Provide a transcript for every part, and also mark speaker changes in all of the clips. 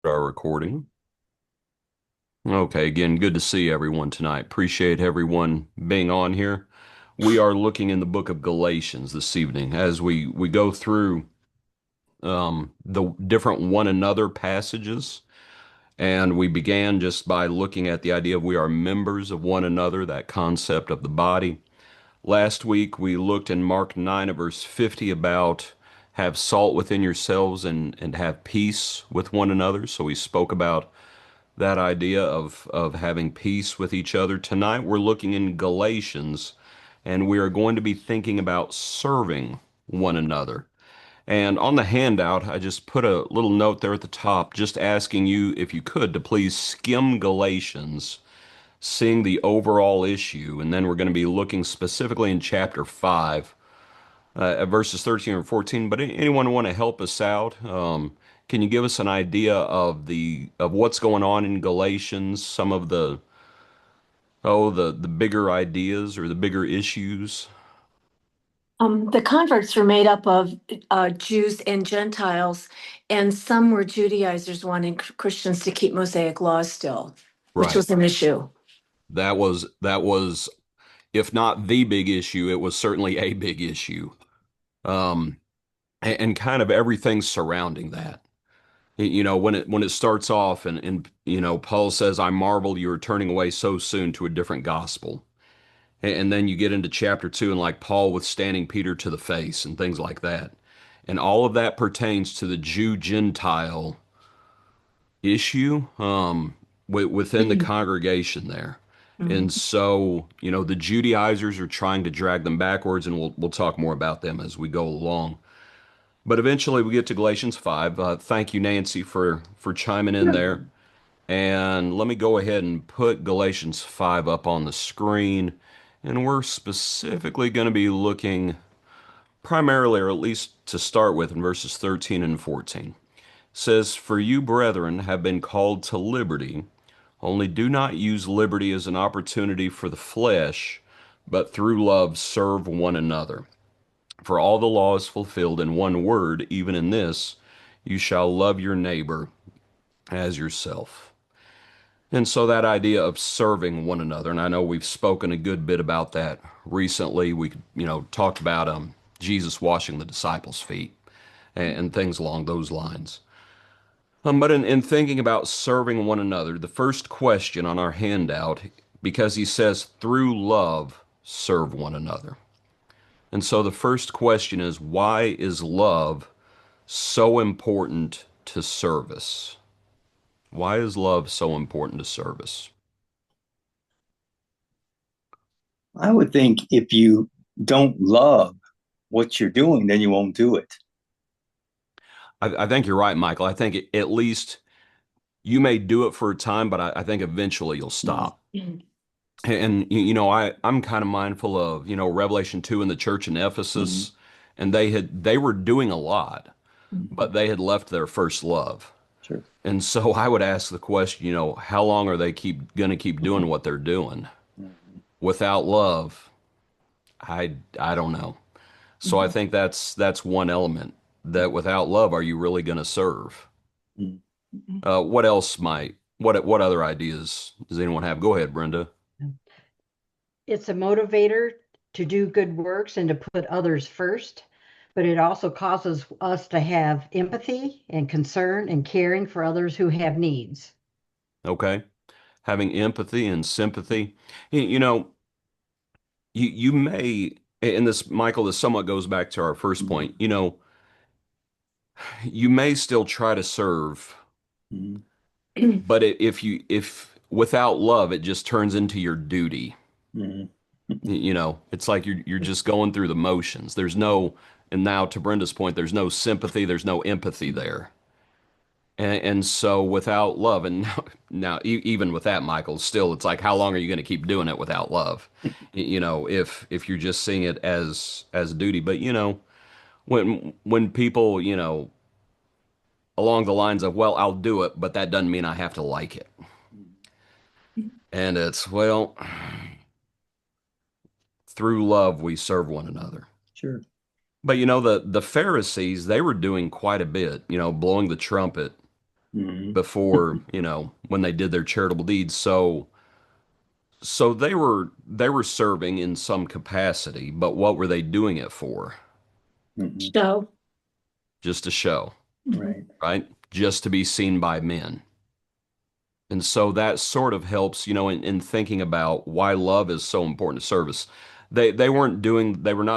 Speaker 1: Our recording. Okay, again, good to see everyone tonight. Appreciate everyone being on here. We are looking in the book of Galatians this evening as we go through the different one another passages. And we began just by looking at the idea of we are members of one another, that concept of the body. Last week we looked in Mark 9 verse 50 about have salt within yourselves and have peace with one another. So we spoke about that idea of having peace with each other. Tonight we're looking in Galatians and we are going to be thinking about serving one another. And on the handout, I just put a little note there at the top, just asking you if you could to please skim Galatians, seeing the overall issue. And then we're going to be looking specifically in chapter 5 at verses 13 or 14. But anyone want to help us out? Can you give us an idea of the what's going on in Galatians, some of the bigger ideas or the bigger issues?
Speaker 2: The converts were made up of Jews and Gentiles, and some were Judaizers wanting Christians to keep Mosaic laws still, which
Speaker 1: Right.
Speaker 2: was an issue.
Speaker 1: That was if not the big issue, it was certainly a big issue. Um, and kind of everything surrounding that. When it starts off and Paul says, "I marvel you are turning away so soon to a different gospel." And then you get into chapter 2 and like Paul withstanding Peter to the face and things like that. And all of that pertains to the Jew Gentile issue within the congregation there. And
Speaker 2: Mhm.
Speaker 1: so, the Judaizers are trying to drag them backwards, and we'll talk more about them as we go along. But eventually we get to Galatians 5. Thank you, Nancy, for chiming in
Speaker 2: Sure.
Speaker 1: there. And let me go ahead and put Galatians 5 up on the screen. And we're specifically going to be looking primarily, or at least to start with, in verses 13 and 14. It says, "For you, brethren, have been called to liberty, only do not use liberty as an opportunity for the flesh, but through love serve one another. For all the law is fulfilled in one word, even in this, you shall love your neighbor as yourself." And so that idea of serving one another, and I know we've spoken a good bit about that recently. We talked about Jesus washing the disciples' feet and things along those lines. But in thinking about serving one another, the first question on our handout, because he says, through love, serve one another. And so the first question is, why is love so important to service? Why is love so important to service?
Speaker 3: I would think if you don't love what you're doing, then you won't do it.
Speaker 1: I think you're right, Michael. I think at least you may do it for a time, but I think eventually you'll
Speaker 3: Mhm.
Speaker 1: stop. And I'm kind of mindful of Revelation 2 in the church in
Speaker 3: Mhm.
Speaker 1: Ephesus, and they were doing a lot,
Speaker 3: Mhm.
Speaker 1: but they had left their first love.
Speaker 3: Sure.
Speaker 1: And so I would ask the question, how long are they keep gonna keep doing
Speaker 3: Mhm.
Speaker 1: what they're doing?
Speaker 3: Mhm.
Speaker 1: Without love, I don't know. So I think that's one element that without love, are you really gonna serve?
Speaker 3: Mhm.
Speaker 1: What else might what other ideas does anyone have? Go ahead, Brenda.
Speaker 4: It's a motivator to do good works and to put others first, but it also causes us to have empathy and concern and caring for others who have needs.
Speaker 1: Okay. Having empathy and sympathy. You know, you may, and this, Michael, this somewhat goes back to our first
Speaker 3: Mhm.
Speaker 1: point. You may still try to serve,
Speaker 3: Mhm.
Speaker 1: but if without love, it just turns into your duty.
Speaker 3: Mhm.
Speaker 1: It's like you're just going through the motions. There's no, and now to Brenda's point, there's no sympathy, there's no empathy there. And so without love, and now even with that, Michael, still it's like how long are you going to keep doing it without love? If you're just seeing it as duty. But when people, along the lines of, well, I'll do it, but that doesn't mean I have to like it. And it's, well, through love we serve one another.
Speaker 3: Sure.
Speaker 1: But the Pharisees, they were doing quite a bit, blowing the trumpet
Speaker 3: Mhm.
Speaker 1: before, when they did their charitable deeds. So they were serving in some capacity, but what were they doing it for?
Speaker 3: Mhm.
Speaker 2: So,
Speaker 1: Just to show,
Speaker 2: mhm.
Speaker 3: Right.
Speaker 1: right? Just to be seen by men. And so that sort of helps, in thinking about why love is so important to service. They were not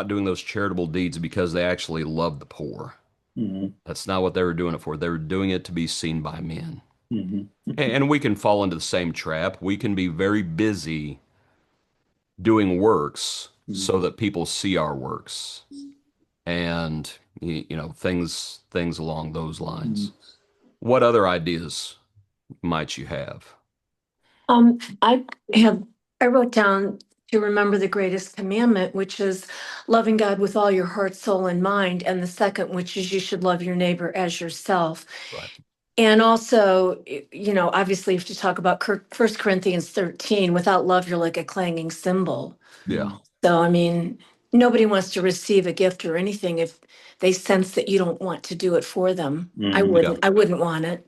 Speaker 1: doing those charitable deeds because they actually loved the poor.
Speaker 3: Mhm.
Speaker 1: That's not what they were doing it for. They were doing it to be seen by men.
Speaker 3: Mhm.
Speaker 1: And we can fall into the same trap. We can be very busy doing works
Speaker 3: Mhm.
Speaker 1: so that people see our works and things along those lines.
Speaker 3: Mhm.
Speaker 1: What other ideas might you have?
Speaker 2: I have, I wrote down to remember the greatest commandment, which is loving God with all your heart, soul, and mind. And the second, which is you should love your neighbor as yourself.
Speaker 1: Right.
Speaker 2: And also, obviously, if you talk about 1 Corinthians 13, without love, you're like a clanging cymbal.
Speaker 1: Yeah.
Speaker 2: So, I mean, nobody wants to receive a gift or anything if they sense that you don't want to do it for them. I
Speaker 3: Mhm.
Speaker 1: Yeah.
Speaker 2: wouldn't, I wouldn't want it.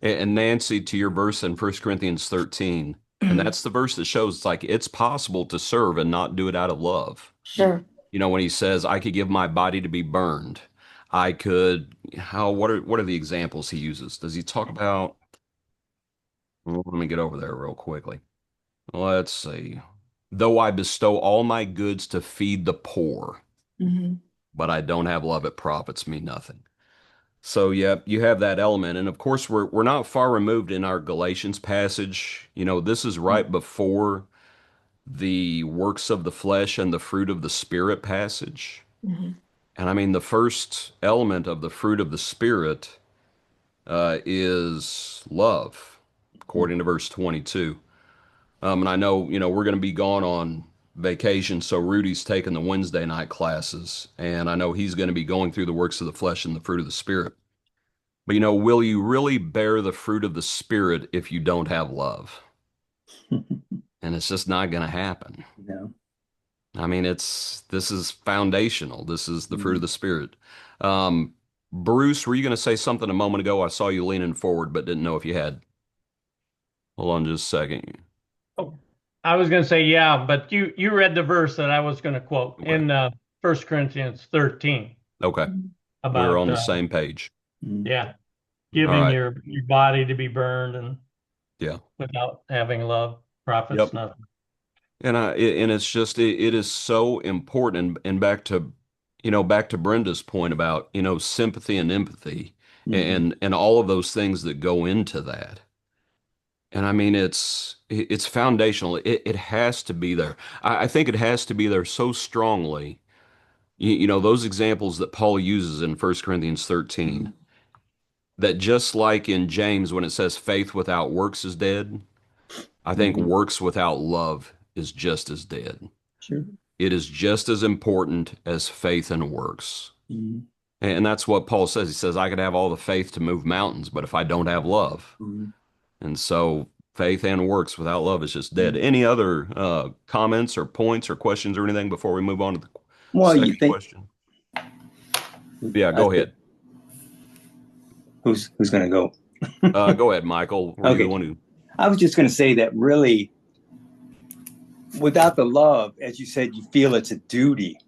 Speaker 1: And Nancy, to your verse in 1 Corinthians 13, and that's the verse that shows it's possible to serve and not do it out of love.
Speaker 2: Sure.
Speaker 1: When he says, I could give my body to be burned, I could, what are the examples he uses? Does he talk about, well, let me get over there real quickly. Let's see. Though I bestow all my goods to feed the poor,
Speaker 2: Mhm.
Speaker 1: but I don't have love, it profits me nothing. So yeah, you have that element, and of course we're not far removed in our Galatians passage. This is right before the works of the flesh and the fruit of the spirit passage.
Speaker 2: Mhm.
Speaker 1: And I mean, the first element of the fruit of the spirit is love, according to verse 22. And I know, we're going to be gone on vacation, so Rudy's taking the Wednesday night classes, and I know he's going to be going through the works of the flesh and the fruit of the spirit. But will you really bear the fruit of the Spirit if you don't have love? And it's just not going to happen.
Speaker 3: No.
Speaker 1: I mean, this is foundational. This is the fruit of
Speaker 3: Mhm.
Speaker 1: the Spirit. Um, Bruce, were you going to say something a moment ago? I saw you leaning forward, but didn't know if you had. Hold on just a second.
Speaker 5: Oh, I was going to say, yeah, but you read the verse that I was going to quote
Speaker 1: Okay.
Speaker 5: in 1 Corinthians 13
Speaker 1: Okay. We're
Speaker 5: about,
Speaker 1: on the same page.
Speaker 3: Mhm.
Speaker 5: yeah,
Speaker 1: All
Speaker 5: giving
Speaker 1: right.
Speaker 5: your body to be burned and
Speaker 1: Yeah.
Speaker 5: without having love profits
Speaker 1: Yep.
Speaker 5: nothing.
Speaker 1: And it's just it is so important and back to Brenda's point about sympathy and empathy
Speaker 3: Mhm.
Speaker 1: and all of those things that go into that. And I mean it's foundational. It has to be there. I think it has to be there so strongly. Those examples that Paul uses in 1 Corinthians 13, that just like in James when it says faith without works is dead, I think
Speaker 3: Mhm.
Speaker 1: works without love is just as dead.
Speaker 3: Sure.
Speaker 1: It is just as important as faith and works.
Speaker 3: Mhm.
Speaker 1: And that's what Paul says. He says, I could have all the faith to move mountains, but if I don't have love.
Speaker 3: Mhm.
Speaker 1: And so faith and works without love is just dead.
Speaker 3: Mhm.
Speaker 1: Any other comments or points or questions or anything before we move on to the
Speaker 3: Well, you
Speaker 1: second
Speaker 3: think
Speaker 1: question? Yeah,
Speaker 3: I
Speaker 1: go
Speaker 3: said,
Speaker 1: ahead.
Speaker 3: who's going to go?
Speaker 1: Go ahead, Michael. Were you the
Speaker 3: Okay.
Speaker 1: one who?
Speaker 3: I was just going to say that really, without the love, as you said, you feel it's a duty.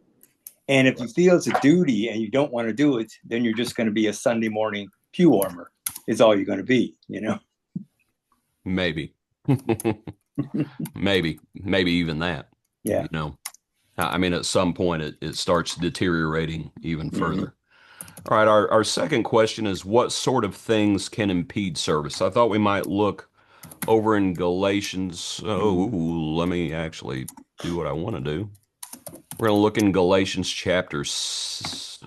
Speaker 3: And if you feel it's a duty and you don't want to do it, then you're just going to be a Sunday morning pew warmer, is all you're going to be,
Speaker 1: Maybe. Maybe even that.
Speaker 3: Yeah.
Speaker 1: You know, I mean, at some point it starts deteriorating even
Speaker 3: Mhm.
Speaker 1: further. All right, our second question is what sort of things can impede service? I thought we might look over in Galatians. Oh, let me actually do what I want to do. We're going to look in Galatians chapter.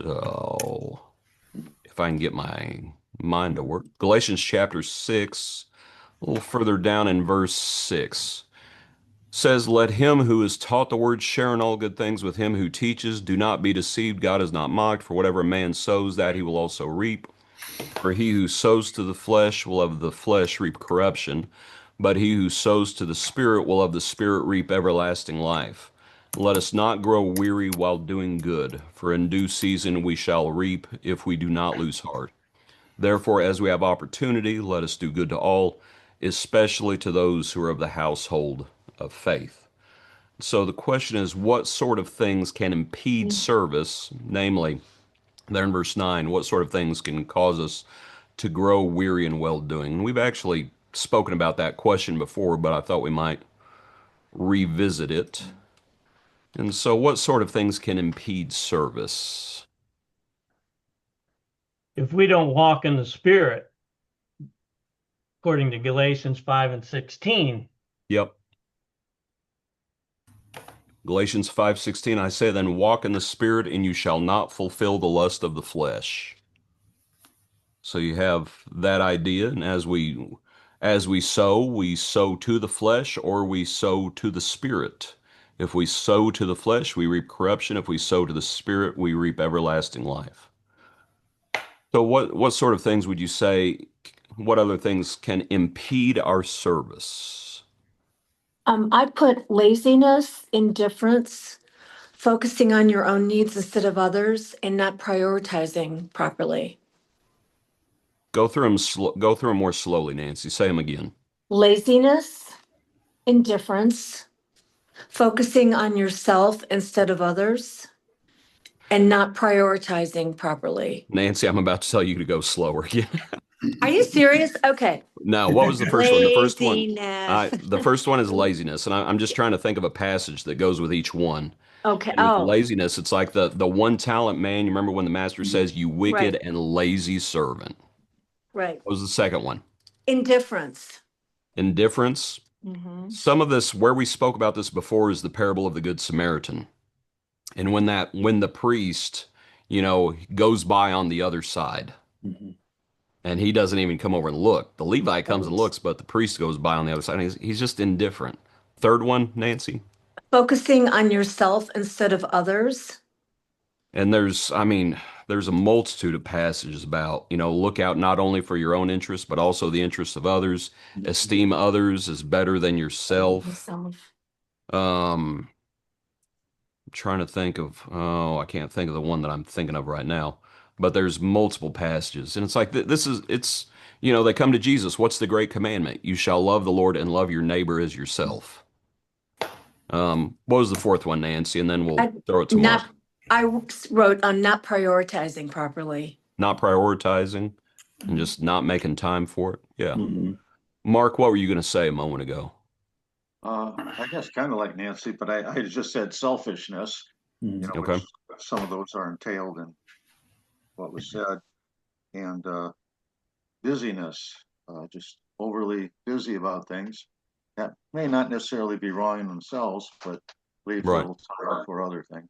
Speaker 1: Oh, if I can get my mind to work. Galatians chapter 6, a little further down in verse 6 says, Let him who is taught the word share in all good things with him who teaches. Do not be deceived. God is not mocked. For whatever a man sows, that he will also reap. For he who sows to the flesh will of the flesh reap corruption, but he who sows to the Spirit will of the Spirit reap everlasting life. Let us not grow weary while doing good, for in due season we shall reap if we do not lose heart. Therefore, as we have opportunity, let us do good to all, especially to those who are of the household of faith. So the question is, what sort of things can impede service? Namely, there in verse 9, what sort of things can cause us to grow weary in well-doing? And we've actually spoken about that question before, but I thought we might revisit it. And so, what sort of things can impede service?
Speaker 5: If we don't walk in the Spirit, according to Galatians 5 and 16,
Speaker 1: Yep. Galatians 5:16, I say then, walk in the Spirit, and you shall not fulfill the lust of the flesh. So you have that idea, and as we sow to the flesh, or we sow to the Spirit. If we sow to the flesh, we reap corruption. If we sow to the Spirit, we reap everlasting life. So what sort of things would you say, what other things can impede our service?
Speaker 2: I put laziness, indifference, focusing on your own needs instead of others, and not prioritizing properly.
Speaker 1: Go through them more slowly, Nancy. Say them again.
Speaker 2: Laziness, indifference, focusing on yourself instead of others, and not prioritizing properly.
Speaker 1: Nancy, I'm about to tell you to go slower again.
Speaker 2: Are you serious? Okay.
Speaker 1: No, what was the first one?
Speaker 2: Laziness.
Speaker 1: The first one is laziness, and I'm just trying to think of a passage that goes with each one.
Speaker 2: Okay.
Speaker 1: And with
Speaker 2: Oh,
Speaker 1: laziness, it's like the one talent man. You remember when the master says, "You wicked
Speaker 2: right,
Speaker 1: and lazy servant."
Speaker 2: right.
Speaker 1: What was the second one?
Speaker 2: Indifference.
Speaker 1: Indifference.
Speaker 2: Mm-hmm.
Speaker 1: Some of this, where we spoke about this before, is the parable of the Good Samaritan. And when the priest, goes by on the other side,
Speaker 3: Mhm.
Speaker 1: and he doesn't even come over and look. The Levite comes and
Speaker 2: Right.
Speaker 1: looks, but the priest goes by on the other side. And he's just indifferent. Third one, Nancy.
Speaker 2: Focusing on yourself instead of others.
Speaker 1: And there's a multitude of passages about, look out not only for your own interests, but also the interests of others. Esteem others as better than yourself.
Speaker 2: Yourself.
Speaker 1: I'm trying to think of, oh, I can't think of the one that I'm thinking of right now, but there's multiple passages. And it's like, they come to Jesus. What's the great commandment? You shall love the Lord and love your neighbor as yourself. What was the fourth one, Nancy? And then we'll
Speaker 2: I,
Speaker 1: throw it to Mark.
Speaker 2: I wrote on not prioritizing properly.
Speaker 1: Not prioritizing and just not making time for it. Yeah.
Speaker 3: Mhm.
Speaker 1: Mark, what were you going to say a moment ago?
Speaker 6: I guess kind of like Nancy, but I just said selfishness,
Speaker 3: Mhm.
Speaker 1: Okay.
Speaker 6: which some of those are entailed in what was said, and busyness, just overly busy about things that may not necessarily be wrong in themselves, but leaves
Speaker 1: Right.
Speaker 6: little time for other things.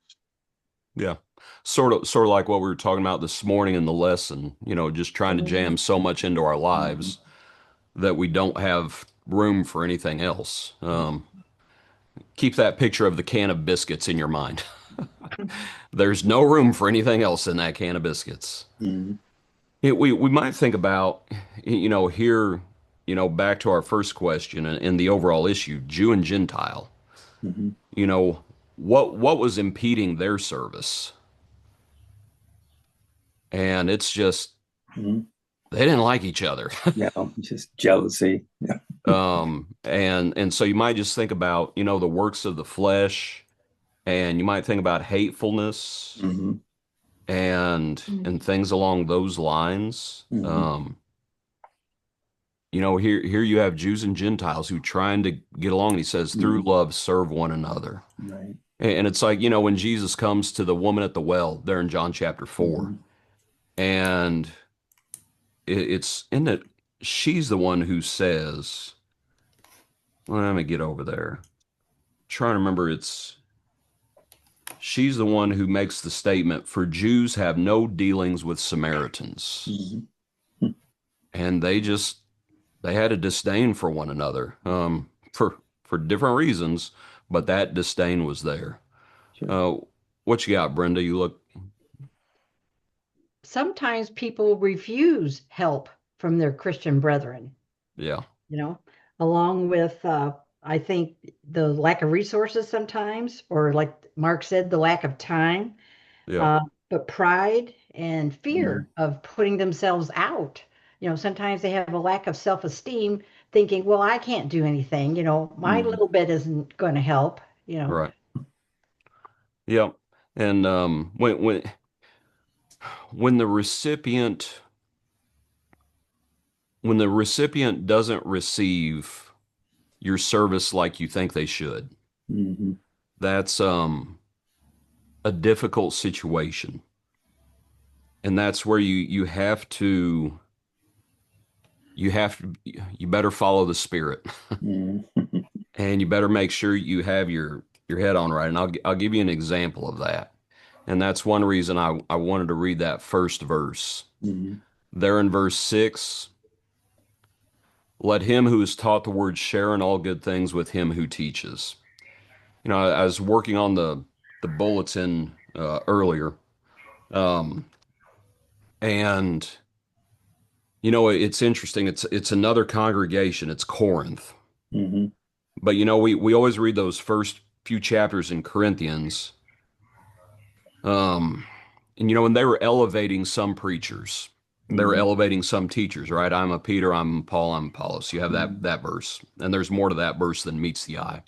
Speaker 1: Yeah. Sort of like what we were talking about this morning in the lesson, just trying to jam so much into our lives that we don't have room for anything else. Keep that picture of the can of biscuits in your mind. There's no room for anything else in that can of biscuits.
Speaker 3: Mhm.
Speaker 1: We might think about, here, back to our first question and the overall issue, Jew and Gentile.
Speaker 3: Mhm.
Speaker 1: You know, what was impeding their service? And it's just
Speaker 3: Mhm.
Speaker 1: they didn't like each other.
Speaker 3: Yeah, just jealousy. Yeah.
Speaker 1: And so you might just think about, the works of the flesh, and you might think about hatefulness
Speaker 3: Mhm.
Speaker 1: and things along those lines.
Speaker 3: Mhm.
Speaker 1: Here you have Jews and Gentiles who trying to get along, and he says, through
Speaker 3: Mhm.
Speaker 1: love, serve one another.
Speaker 3: Right.
Speaker 1: And it's like, when Jesus comes to the woman at the well there in John chapter 4,
Speaker 3: Mhm.
Speaker 1: and it's in it, she's the one who says, well, let me get over there. Trying to remember, she's the one who makes the statement, for Jews have no dealings with Samaritans.
Speaker 3: Mhm.
Speaker 1: And they had a disdain for one another, for different reasons, but that disdain was there.
Speaker 3: Sure.
Speaker 1: What you got, Brenda? You look,
Speaker 4: Sometimes people refuse help from their Christian brethren,
Speaker 1: yeah,
Speaker 4: you know, along with, I think, the lack of resources sometimes, or like Mark said, the lack of time.
Speaker 1: yeah,
Speaker 4: Uh, but pride and fear of putting themselves out. Sometimes they have a lack of self-esteem, thinking, well, I can't do anything, my little bit isn't going to help.
Speaker 1: Right. Yep. And when the recipient doesn't receive your service like you think they should, that's a difficult situation. And that's where you better follow the Spirit. And you better make sure you have your head on right. And I'll give you an example of that. And that's one reason I wanted to read that first verse. There in verse 6, let him who is taught the word share in all good things with him who teaches. I was working on the bulletin earlier, and it's interesting. It's another congregation. It's Corinth. But we always read those first few chapters in Corinthians, and they were elevating some preachers, they were elevating some teachers, right? I'm a Peter, I'm Paul, I'm Apollos. You have that verse, and there's more to that verse than meets the eye.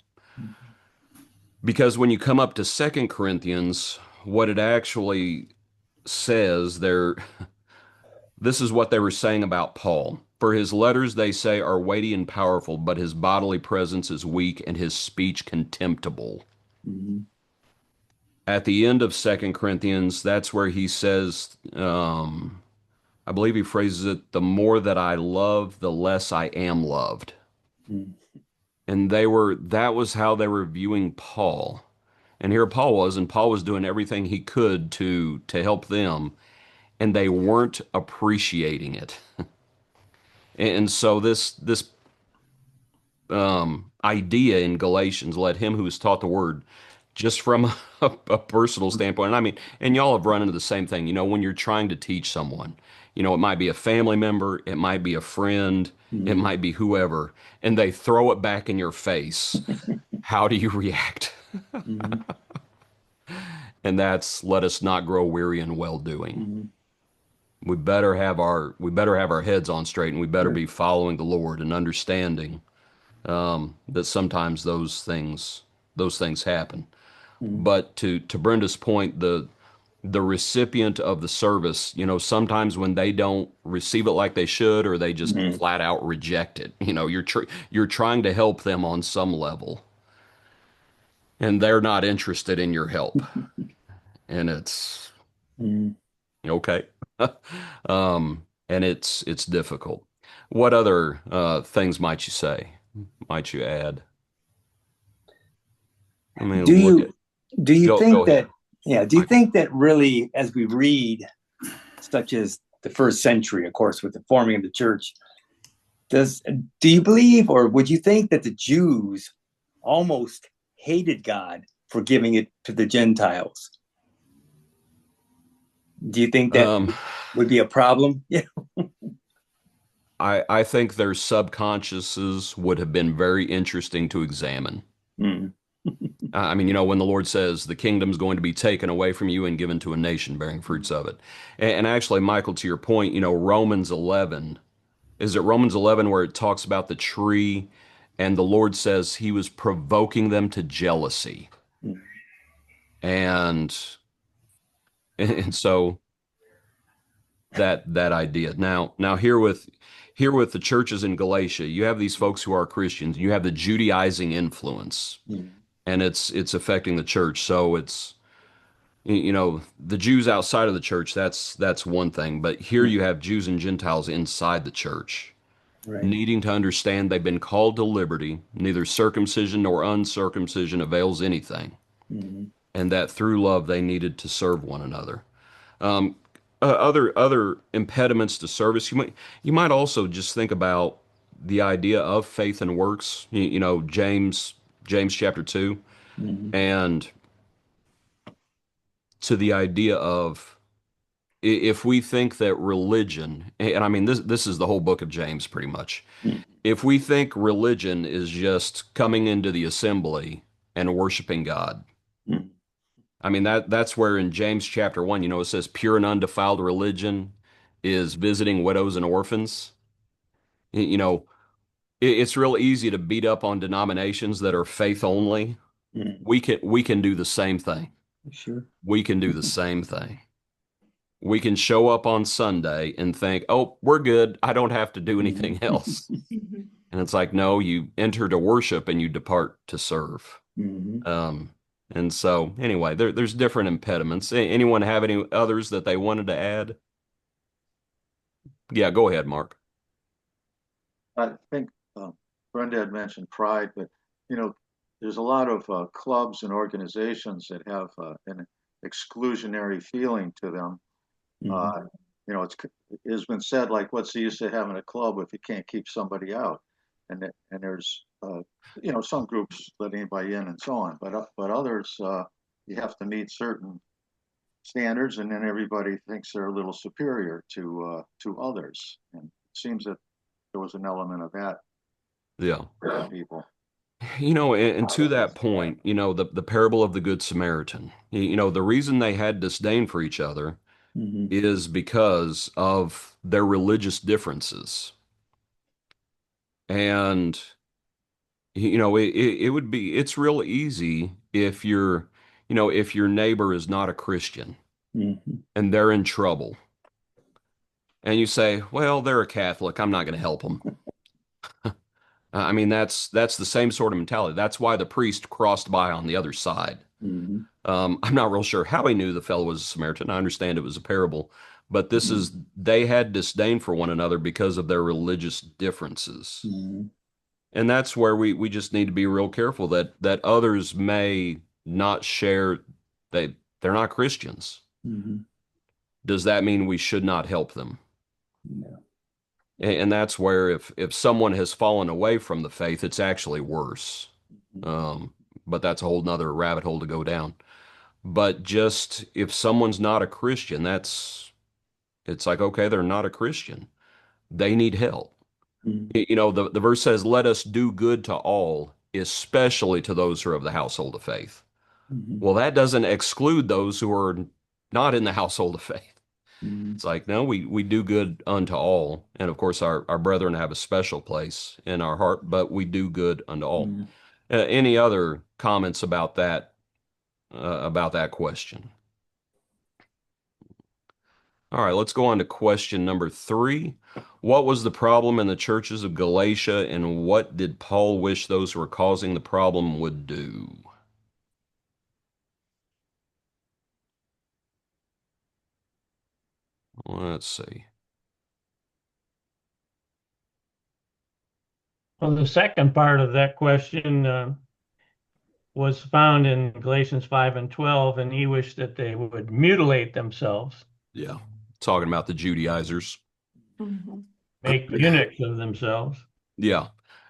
Speaker 1: Because when you come up to 2 Corinthians, what it actually says there, this is what they were saying about Paul. For his letters, they say, are weighty and powerful, but his bodily presence is weak and his speech contemptible. At the end of 2 Corinthians, that's where he says, I believe he phrases it, the more that I love, the less I am loved. And that was how they were viewing Paul. And here Paul was doing everything he could to help them, and they weren't appreciating it. And so this idea in Galatians, let him who is taught the word, just from a personal standpoint, and y'all have run into the same thing, when you're trying to teach someone, it might be a family member, it might be a friend, it might be whoever, and they throw it back in your face. How do you react? And that's, let us not grow weary in well-doing. We better have our heads on straight, and we better be following the Lord and understanding that sometimes those things happen. But to Brenda's point, the recipient of the service, sometimes when they don't receive it like they should, or they just flat out reject it, you're trying to help them on some level, and they're not interested in your help, and it's okay. And it's difficult. What other things might you say? Might you add?
Speaker 3: Do you think that really, as we read, such as the first century, of course, with the forming of the church, do you believe, or would you think that the Jews almost hated God for giving it to the Gentiles? Do you think that would be a problem? Yeah.
Speaker 1: I think their subconsciouses would have been very interesting to examine. When the Lord says the kingdom's going to be taken away from you and given to a nation bearing fruits of it. And actually, Michael, to your point, Romans 11, is it Romans 11 where it talks about the tree and the Lord says he was provoking them to jealousy? And so that idea. Now here with the churches in Galatia, you have these folks who are Christians, you have the Judaizing influence. And it's affecting the church. So it's, the Jews outside of the church, that's one thing. But here you have Jews and Gentiles inside the church, needing to understand they've been called to liberty. Neither circumcision nor uncircumcision avails anything. And that through love they needed to serve one another. Other impediments to service, you might also just think about the idea of faith and works. James chapter 2, and to the idea of, if we think that religion, and this is the whole book of James pretty much, if we think religion is just coming into the assembly and worshiping God, I mean, that's where in James chapter 1, it says pure and undefiled religion is visiting widows and orphans. You know, it's real easy to beat up on denominations that are faith only.
Speaker 3: Mm,
Speaker 1: We can do the same thing.
Speaker 3: sure.
Speaker 1: We can do the same thing. We can show up on Sunday and think, "Oh, we're good. I don't have to do anything else."
Speaker 2: Mhm.
Speaker 1: And it's like, no, you enter to worship and you depart to serve.
Speaker 3: Hmm.
Speaker 1: Um, and so anyway, there's different impediments. Anyone have any others that they wanted to add? Yeah, go ahead, Mark.
Speaker 6: I think Brenda had mentioned pride, but you know, there's a lot of clubs and organizations that have an exclusionary feeling to them. Uh, it has been said, like, what's the use of having a club if you can't keep somebody out? And there's some groups let anybody in and so on, but others you have to meet certain standards, and then everybody thinks they're a little superior to others. And it seems that there was an element of that
Speaker 1: Yeah.
Speaker 6: for people.
Speaker 1: And to that point, the parable of the Good Samaritan, the reason they had disdain for each other
Speaker 3: Hmm.
Speaker 1: is because of their religious differences. And, it's real easy if your neighbor is not a Christian
Speaker 3: Hmm.
Speaker 1: and they're in trouble. And you say, well, they're a Catholic. I'm not going to help them. I mean, that's the same sort of mentality. That's why the priest crossed by on the other side.
Speaker 3: Hmm.
Speaker 1: I'm not real sure how he knew the fellow was a Samaritan. I understand it was a parable, but they had disdain for one another because of their religious differences.
Speaker 3: Hmm.
Speaker 1: And that's where we just need to be real careful that others may not share, they're not Christians.
Speaker 3: Hmm.
Speaker 1: Does that mean we should not help them?
Speaker 3: No.
Speaker 1: And that's where if someone has fallen away from the faith, it's actually worse. But that's a whole nother rabbit hole to go down. But just if someone's not a Christian, it's like, okay, they're not a Christian. They need help.
Speaker 3: Hmm.
Speaker 1: The verse says, let us do good to all, especially to those who are of the household of faith.
Speaker 3: Hmm.
Speaker 1: Well, that doesn't exclude those who are not in the household of faith.
Speaker 3: Hmm.
Speaker 1: It's like, no, we do good unto all. And of course, our brethren have a special place in our heart, but we do good unto all.
Speaker 3: Hmm.
Speaker 1: Any other comments about that question? All right, let's go on to question number 3. What was the problem in the churches of Galatia, and what did Paul wish those who were causing the problem would do? Let's see.
Speaker 5: Well, the second part of that question was found in Galatians 5 and 12, and he wished that they would mutilate themselves,
Speaker 1: Yeah, talking about the Judaizers.
Speaker 2: Mhm.
Speaker 5: make eunuchs of themselves.
Speaker 1: Yeah,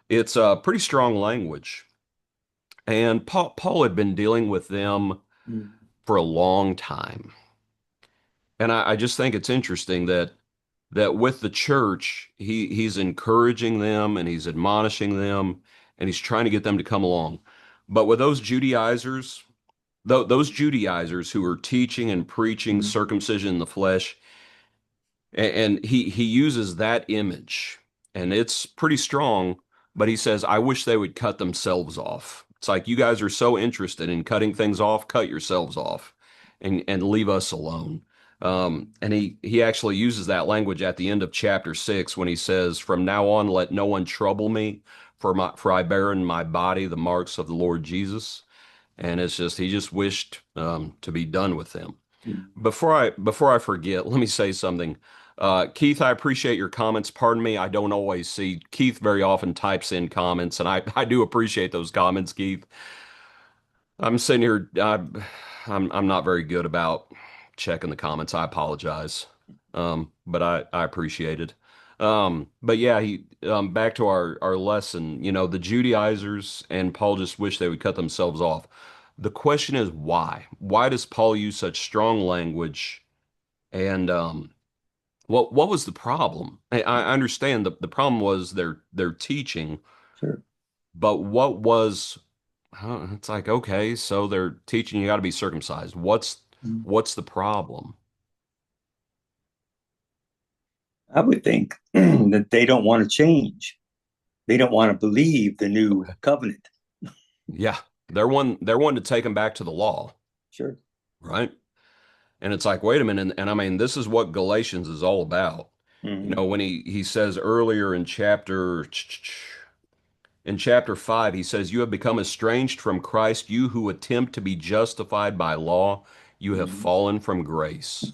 Speaker 1: it's a pretty strong language. And Paul had been dealing with them
Speaker 3: Hmm.
Speaker 1: for a long time. And I just think it's interesting that with the church, he's encouraging them and he's admonishing them and he's trying to get them to come along. But with those Judaizers, those Judaizers who are teaching and preaching
Speaker 3: Hmm.
Speaker 1: circumcision in the flesh, and he uses that image, and it's pretty strong, but he says, I wish they would cut themselves off. It's like, you guys are so interested in cutting things off, cut yourselves off and leave us alone. And he actually uses that language at the end of chapter 6 when he says, from now on, let no one trouble me, for I bear in my body the marks of the Lord Jesus. And it's just, he just wished to be done with them.
Speaker 3: Hmm.
Speaker 1: Before I forget, let me say something. Keith, I appreciate your comments. Pardon me, I don't always see. Keith very often types in comments, and I do appreciate those comments, Keith. I'm sitting here, I'm not very good about checking the comments. I apologize. But I appreciate it. But yeah, back to our lesson, the Judaizers and Paul just wish they would cut themselves off. The question is why? Why does Paul use such strong language? And what was the problem? I understand the problem was their teaching,
Speaker 3: Sure.
Speaker 1: but It's like, okay, so they're teaching you got to be circumcised. What's the problem?
Speaker 3: I would think that they don't want to change. They don't want to believe the new
Speaker 1: Okay.
Speaker 3: covenant.
Speaker 1: Yeah, they're one to take them back to the law,
Speaker 3: Sure.
Speaker 1: right? And it's like, wait a minute, and I mean, this is what Galatians is all about. You
Speaker 3: Mhm.
Speaker 1: know, when he says earlier in chapter 5, he says, "You have become estranged from Christ, you who attempt to be justified by law, you have
Speaker 3: Mhm.
Speaker 1: fallen from grace."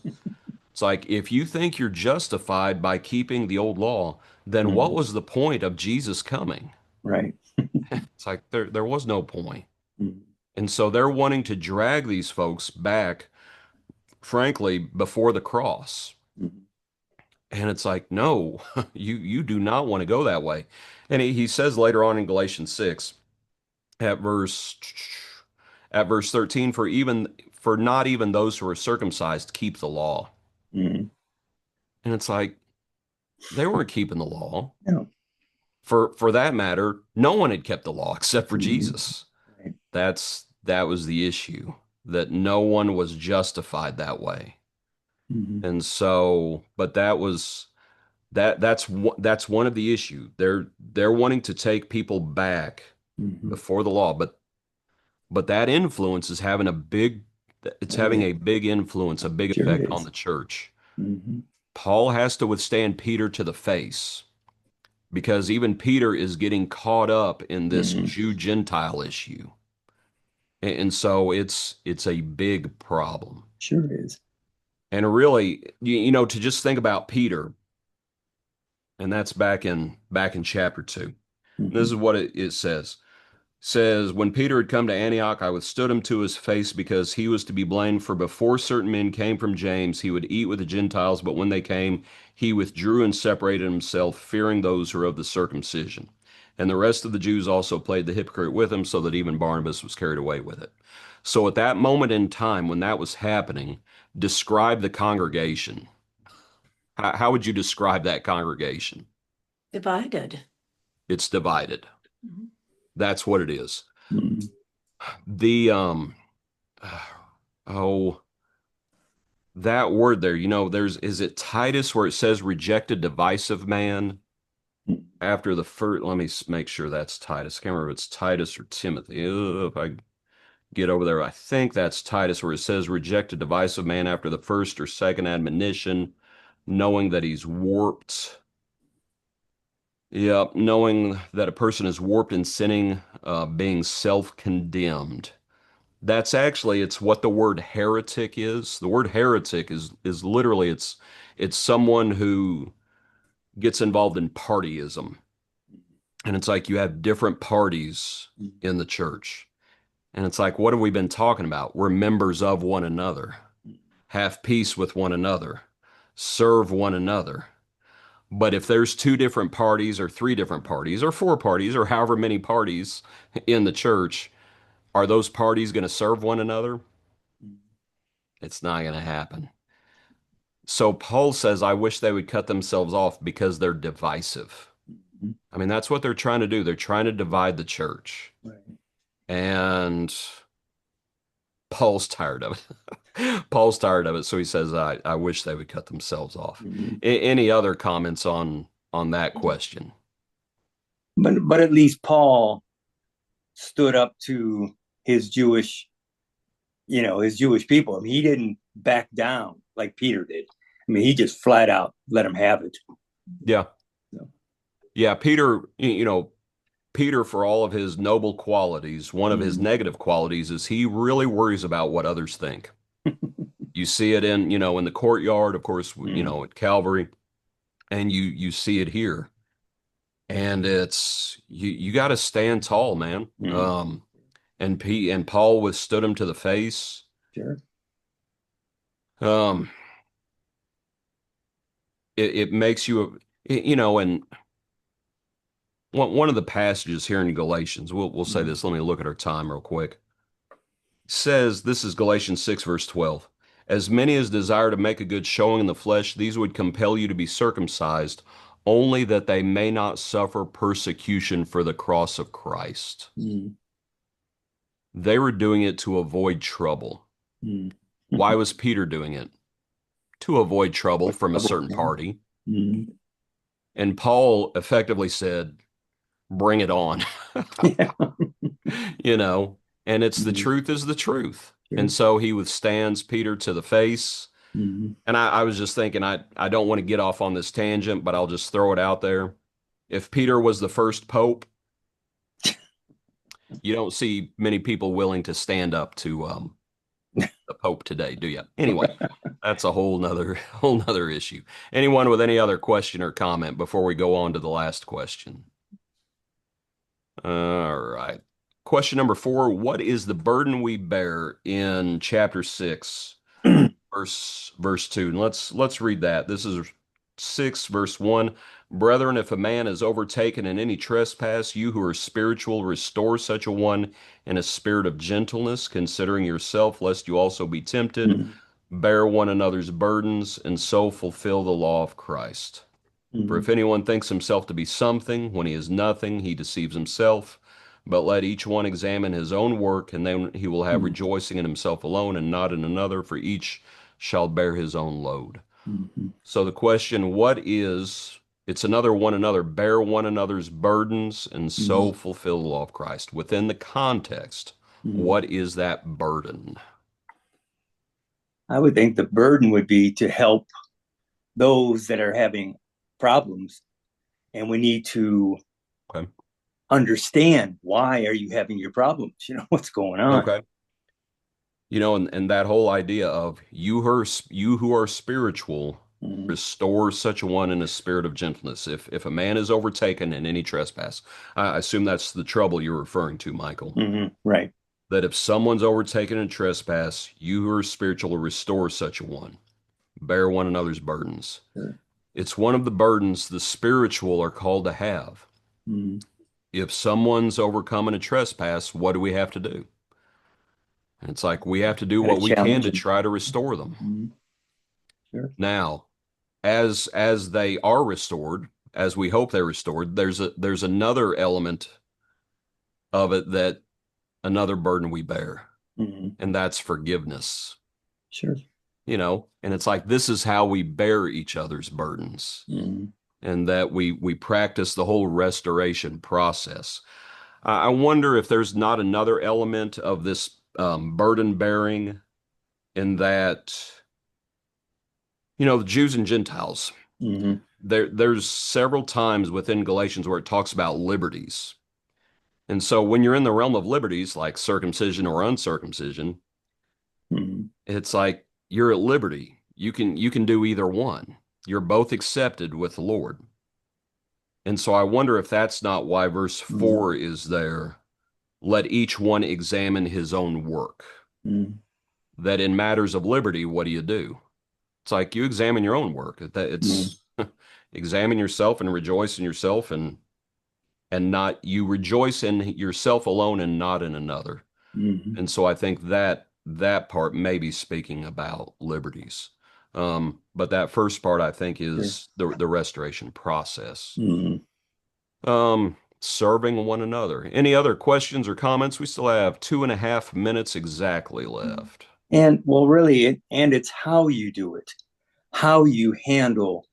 Speaker 1: It's like if you think you're justified by keeping the old law, then what
Speaker 3: Mhm.
Speaker 1: was the point of Jesus coming?
Speaker 3: Right.
Speaker 1: It's like there was no point.
Speaker 3: Mhm.
Speaker 1: And so they're wanting to drag these folks back, frankly, before the cross.
Speaker 3: Mhm.
Speaker 1: And it's like, no, you do not want to go that way. And he says later on in Galatians 6 at verse 13, for not even those who are circumcised keep the law.
Speaker 3: Mhm.
Speaker 1: And it's like they weren't keeping the law.
Speaker 3: No.
Speaker 1: For that matter, no one had kept the law except for
Speaker 3: Mhm.
Speaker 1: Jesus.
Speaker 3: Right.
Speaker 1: That was the issue, that no one was justified that way.
Speaker 3: Mhm.
Speaker 1: And so, but that's one of the issue. They're wanting to take people back
Speaker 3: Mhm.
Speaker 1: before the law, but that influence is having it's
Speaker 3: Oh,
Speaker 1: having
Speaker 3: yeah.
Speaker 1: a big influence, a big
Speaker 3: Sure
Speaker 1: effect on
Speaker 3: is.
Speaker 1: the church.
Speaker 3: Mhm.
Speaker 1: Paul has to withstand Peter to the face because even Peter is getting caught up in this
Speaker 3: Mhm.
Speaker 1: Jew-Gentile issue. And so it's a big problem.
Speaker 3: Sure is.
Speaker 1: And really, to just think about Peter, and that's back in chapter 2. This is
Speaker 3: Mhm.
Speaker 1: what it says, when Peter had come to Antioch, I withstood him to his face because he was to be blamed, for before certain men came from James, he would eat with the Gentiles, but when they came, he withdrew and separated himself, fearing those who are of the circumcision. And the rest of the Jews also played the hypocrite with him, so that even Barnabas was carried away with it. So at that moment in time when that was happening, describe the congregation. How would you describe that congregation?
Speaker 2: Divided.
Speaker 1: It's divided.
Speaker 2: Mhm.
Speaker 1: That's what it is.
Speaker 3: Mhm.
Speaker 1: The oh, that word there, is it Titus where it says rejected divisive man after the first, let me make sure that's Titus. I can't remember if it's Titus or Timothy. If I get over there, I think that's Titus where it says rejected divisive man after the first or second admonition, knowing that he's warped. Yeah, knowing that a person is warped in sinning, being self-condemned. It's what the word heretic is. The word heretic is literally it's someone who gets involved in partyism. And it's like you have different parties in the church. And it's like, what have we been talking about? We're members of one another. Have peace with one another. Serve one another. But if there's two different parties or three different parties or four parties or however many parties in the church, are those parties going to serve one another? It's not going to happen. So Paul says, I wish they would cut themselves off because they're divisive.
Speaker 3: Mhm.
Speaker 1: I mean, that's what they're trying to do. They're trying to divide the church.
Speaker 3: Right.
Speaker 1: And Paul's tired of it. Paul's tired of it. So he says, I wish they would cut themselves off.
Speaker 3: Mhm.
Speaker 1: Any other comments on that question?
Speaker 3: But at least Paul stood up to his Jewish, his Jewish people. I mean, he didn't back down like Peter did. I mean, he just flat out let him have it.
Speaker 1: Yeah.
Speaker 3: So,
Speaker 1: Yeah. Peter, for all of his noble qualities, one of his
Speaker 3: mhm.
Speaker 1: negative qualities is he really worries about what others think. You see it in the courtyard, of course,
Speaker 3: Mhm.
Speaker 1: at Calvary, and you see it here. And it's you got to stand tall, man.
Speaker 3: Mhm.
Speaker 1: And Paul withstood him to the face.
Speaker 3: Sure.
Speaker 1: Um, it makes and one of the passages here in Galatians, we'll say
Speaker 3: Mhm.
Speaker 1: this. Let me look at our time real quick. Says this is Galatians 6 verse 12. As many as desire to make a good showing in the flesh, these would compel you to be circumcised, only that they may not suffer persecution for the cross of Christ.
Speaker 3: Mhm.
Speaker 1: They were doing it to avoid trouble.
Speaker 3: Mm.
Speaker 1: Why was Peter doing it? To avoid trouble from a
Speaker 3: Trouble,
Speaker 1: certain
Speaker 3: yeah.
Speaker 1: party.
Speaker 3: Mm.
Speaker 1: And Paul effectively said, bring it on.
Speaker 3: Yeah.
Speaker 1: You know, and it's the
Speaker 3: Mhm.
Speaker 1: truth is the truth.
Speaker 3: Sure.
Speaker 1: And so he withstands Peter to the face.
Speaker 3: Mhm.
Speaker 1: And I was just thinking, I don't want to get off on this tangent, but I'll just throw it out there. If Peter was the first pope, you don't see many people willing to stand up to the pope today, do you? Anyway, that's a whole nother issue. Anyone with any other question or comment before we go on to the last question? All right. Question number 4, what is the burden we bear in chapter 6, verse 2? And let's read that. This is 6 verse 1. Brethren, if a man is overtaken in any trespass, you who are spiritual, restore such a one in a spirit of gentleness, considering yourself, lest you also be tempted.
Speaker 3: Mhm.
Speaker 1: Bear one another's burdens, and so fulfill the law of Christ. For if
Speaker 3: Mhm.
Speaker 1: anyone thinks himself to be something when he is nothing, he deceives himself. But let each one examine his own work, and then he will have
Speaker 3: Mhm.
Speaker 1: rejoicing in himself alone and not in another, for each shall bear his own load.
Speaker 3: Mhm.
Speaker 1: So the question, it's another one another, bear one another's burdens, and so fulfill the law of Christ. Within the context,
Speaker 3: Mhm.
Speaker 1: what is that burden?
Speaker 3: I would think the burden would be to help those that are having problems, and we need to
Speaker 1: Okay.
Speaker 3: understand why are you having your problems. You know what's going on.
Speaker 1: Okay. You know, and that whole idea of you who are spiritual,
Speaker 3: Mhm.
Speaker 1: restore such a one in a spirit of gentleness. If a man is overtaken in any trespass, I assume that's the trouble you're referring to, Michael.
Speaker 3: Mhm. Right.
Speaker 1: That if someone's overtaken in trespass, you who are spiritual restore such a one. Bear one another's burdens.
Speaker 3: Sure.
Speaker 1: It's one of the burdens the spiritual are called to have.
Speaker 3: Mhm.
Speaker 1: If someone's overcoming a trespass, what do we have to do? And it's like we have to do
Speaker 3: Gotta
Speaker 1: what we can
Speaker 3: challenge
Speaker 1: to
Speaker 3: them.
Speaker 1: try to restore them.
Speaker 3: Mhm. Sure.
Speaker 1: Now, as they are restored, as we hope they're restored, there's another element of it, that another burden we bear,
Speaker 3: Mhm.
Speaker 1: and that's forgiveness.
Speaker 3: Sure.
Speaker 1: You know, and it's like this is how we bear each other's burdens,
Speaker 3: Mhm.
Speaker 1: and that we practice the whole restoration process. I wonder if there's not another element of this burden bearing, in that, you know, the Jews and Gentiles.
Speaker 3: Mhm.
Speaker 1: There's several times within Galatians where it talks about liberties. And so when you're in the realm of liberties, like circumcision or uncircumcision,
Speaker 3: Mhm.
Speaker 1: it's like you're at liberty. You can do either one. You're both accepted with the Lord. And so I wonder if that's not why verse
Speaker 3: Mhm.
Speaker 1: 4 is there. Let each one examine his own work.
Speaker 3: Mhm.
Speaker 1: That in matters of liberty, what do? It's like you examine your own work. It's examine yourself and rejoice in yourself, and not you rejoice in yourself alone and not in another.
Speaker 3: Mhm.
Speaker 1: And so I think that part may be speaking about liberties. But that first part I think
Speaker 3: Sure.
Speaker 1: is the restoration process.
Speaker 3: Mhm.
Speaker 1: Serving one another. Any other questions or comments? We still have 2.5 minutes exactly left.
Speaker 3: And well, really, it's how you do it, how you handle.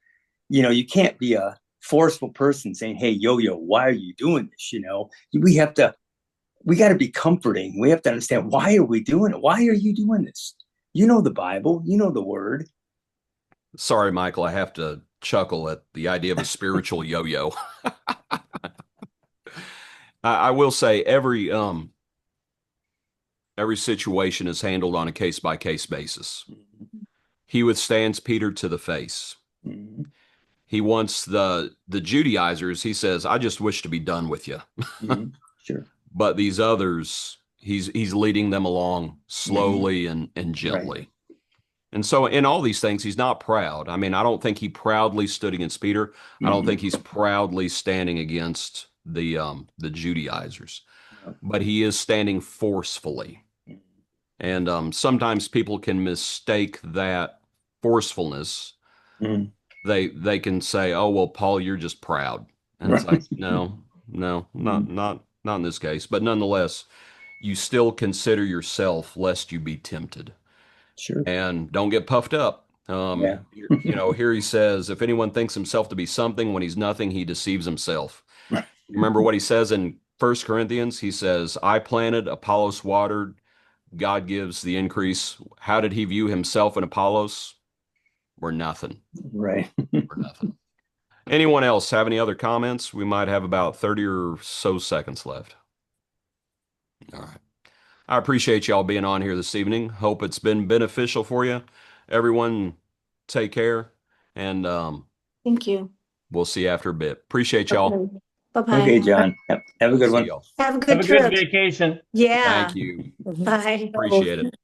Speaker 3: You know, you can't be a forceful person saying, "Hey, yo, why are you doing this?" You know, we got to be comforting. We have to understand, why are we doing it? Why are you doing this? You know the Bible, you know the Word.
Speaker 1: Sorry, Michael, I have to chuckle at the idea of a spiritual yo-yo. I will say every situation is handled on a case by case basis. He withstands Peter to the face.
Speaker 3: Mhm.
Speaker 1: He wants the Judaizers, he says, I just wish to be done with you.
Speaker 3: Mhm. Sure.
Speaker 1: But these others, he's leading them along slowly and
Speaker 3: Right.
Speaker 1: gently. And so in all these things, he's not proud. I mean, I don't think he proudly stood against Peter. I don't
Speaker 3: Mhm.
Speaker 1: think he's proudly standing against the Judaizers, but he is standing forcefully. And sometimes people can mistake that forcefulness.
Speaker 3: Mhm.
Speaker 1: They can say, "Oh, well, Paul, you're just proud," and it's
Speaker 3: Right.
Speaker 1: like, no,
Speaker 3: Mhm.
Speaker 1: not in this case. But nonetheless, you still consider yourself lest you be tempted.
Speaker 3: Sure.
Speaker 1: And don't get puffed up.
Speaker 3: Yeah.
Speaker 1: Here he says, if anyone thinks himself to be something when he's nothing, he deceives himself. Remember what he says in 1 Corinthians? He says, I planted, Apollos watered, God gives the increase. How did he view himself and Apollos? We're nothing.
Speaker 3: Right.
Speaker 1: We're nothing. Anyone else have any other comments? We might have about 30 or so seconds left. All right. I appreciate y'all being on here this evening. Hope it's been beneficial for you. Everyone, take care, and
Speaker 2: Thank you.
Speaker 1: we'll see you after a bit. Appreciate y'all.
Speaker 2: Bye-bye.
Speaker 3: Okay, John. Yep. Have a good
Speaker 1: See
Speaker 3: one.
Speaker 1: y'all.
Speaker 2: Have a
Speaker 5: Have
Speaker 2: good
Speaker 5: a
Speaker 2: trip.
Speaker 5: good vacation.
Speaker 2: Yeah.
Speaker 1: Thank you.
Speaker 2: Bye.
Speaker 1: Appreciate it.